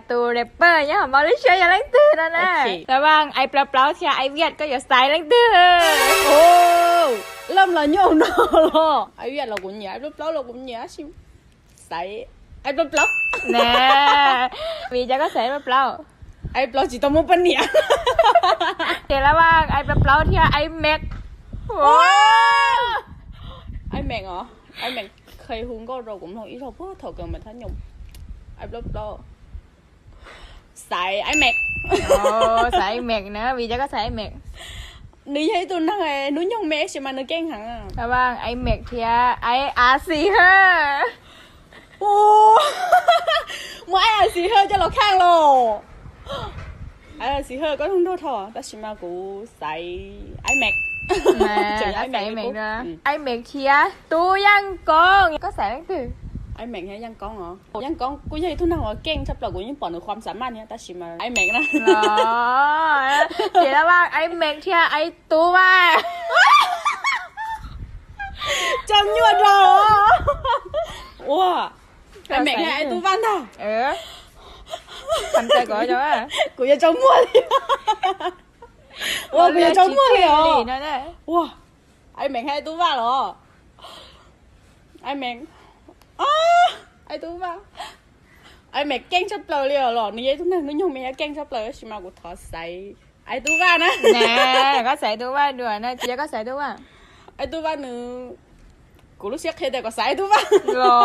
tu rapper nhá Malaysiaอย่าเล่นตื่นนะนะระวังไอ้เปล่าๆเชียไอ้เวียดก็อย่าใส่เล่นตื่น ô lâm là nhau nó lo ai biết là cũng nhẹ lúc đó là cũng nhẹ xíu sai ai lúc đó แน่วีจะก็ใส่เปล่า ai lúc chỉ tao muốn bên nhẹ เดี๋ยวระวังไอ้เปล่าๆเชียไอ้แม็ก ai mẹ hả ai mẹ khi hôn có rồi cũng thôi ít thôi bố thầu cần mình thấy nhung ai lúc đó sai ai mẹ โอ้ใส่แม็กนะวีจะก็ใส่แม็ก นี่ให้ตัวนั่งไงนู้นยังแม่ใช่ไหมนึกเก่งหังอ่ะ ระวังไอ้แม็กเทียไอ้อาซีเฮอ โอ้มื่อไอ้สีเฮอจะเราข้างโลไอ้สีเฮอก็ต้องโทษถอแต่ชิมากูใส่ไอ้แม็ก แม่ก็ใส่แม็กนะไอ้แม็กเทียตูยังกองก็ใส่เล่นตื่น ไอ้แม็กเนี่ยยังก้องเหรอยังก้องกูยังทุนนั่งว่าเก่งชับเรากูยังปอนในความสามารถเนี่ยแต่ชิมาไอ้แม็กนะ เหรอเดี๋ยวระวังไอ้แม็กเทียไอ้ตูมา จังยวดเราว้าไอ้แม็กเนี่ยไอ้ตู้บ้านท่า เออทำใจก่อนจ้ะ กูจะจมมั่วเลยว้ากูจะจมมั่วเลยเหรอ นั่นแหละ ว้าไอ้แม็กให้ตู้บ้านเหรอไอ้แม็กอ้าไอ้ตู้บ้านไอ้แม็กเก่งชับเราเลยเหรอนี่ทุกนั่งนู้นยังไม่เก่งชับเราชิมากูถอดใส่ไอ้ตู้บ้านนะ แน่ก็ใส่ตูมาด้วยนะเจ๊ก็ใส่ตูมา ไอ้ตู้บ้านนึงกูรู้สึกเคยแต่ก็ใส่ตู้บ้าน หรอ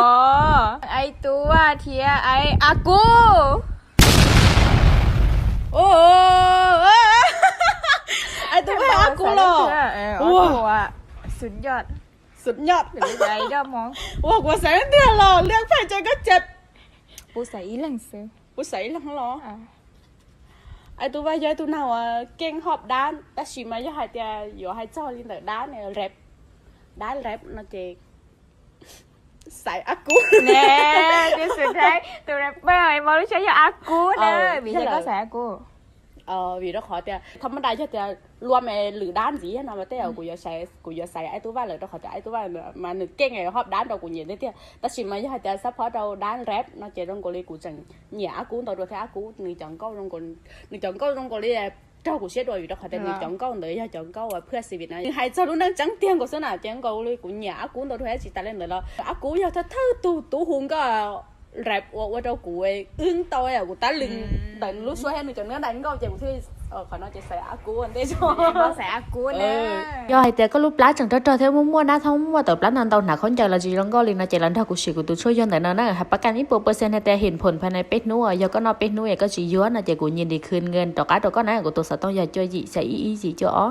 ไอ้ตัวเทียไอ้อากู โอ้ไอ้ตู้บ้านอากูหรอ อากูอ่ะสุดยอด สุดยอด หรือใจเด้อมอง ว้ากูใส่เดือดหรอเรื่องไฟใจก็เจ็บ ปูใส่อีหลังซื้อ กูใส่หลังหรอไอ้ตู้บ้านย้ายตู้nàoเก่งหอบด้านแต่ชิมาย้ายแต่อยู่ให้เจ้าลินแต่ด้านเนี่ยแรปด้านแรปน่าจะใส่อากู แน่ที่สุดท้ายตัวแรปเปอร์ไอ้มอลใช้ยาอากูนะบีเจก็ใส่อากู vì đó khó thì thầm đại cho thì luôn mẹ lử đan gì nào mà thế của giờ xài ai tú ba lời đó khó thì ai tú ba mà nửa cái ngày họp đan đâu của nhiều thế thì ta chỉ mà giờ thì sắp hết đâu đan rap nó chỉ trong cổ li của chẳng nhẹ cú tao rồi thấy cú người chọn câu trong cổ li trâu của xét rồi vì đó khó thì người chọn câu nữa giờ chọn câu ở phía Việt này hai cho nó đang trắng tiền của số nào chọn câu li của nhẹ cú tao thấy chỉ ta lên rồi đó cú giờ thơ tú hùng cái rap ở đâu của ứng tôi à của ta lưng đánh lúc xoay hay chọn nó đánh câu chèo thì khỏi nói chỉ xài cú anh đấy cho nóใส่อากูนะ do haiแต่ก็รูปล้าจังเจ้าเท่ามั่วๆนะทั้งมั่วแต่ปล้านันเตาหนักคนใจละจีรังก็ลิงนะเจริญท่ากุศิกุตุช่วยย้อนแต่นั้นนะประกันนี้เปอร์เซ็นต์แต่เห็นผลภายในเป็ดนัวยก็นอเป็ดนัวก็จีย้อนนะเจกูยินดีคืนเงินต่อการต่อก็นะกูตัวสัตว์ต้องอย่าจ่อยจีใส่อีจีจ่อ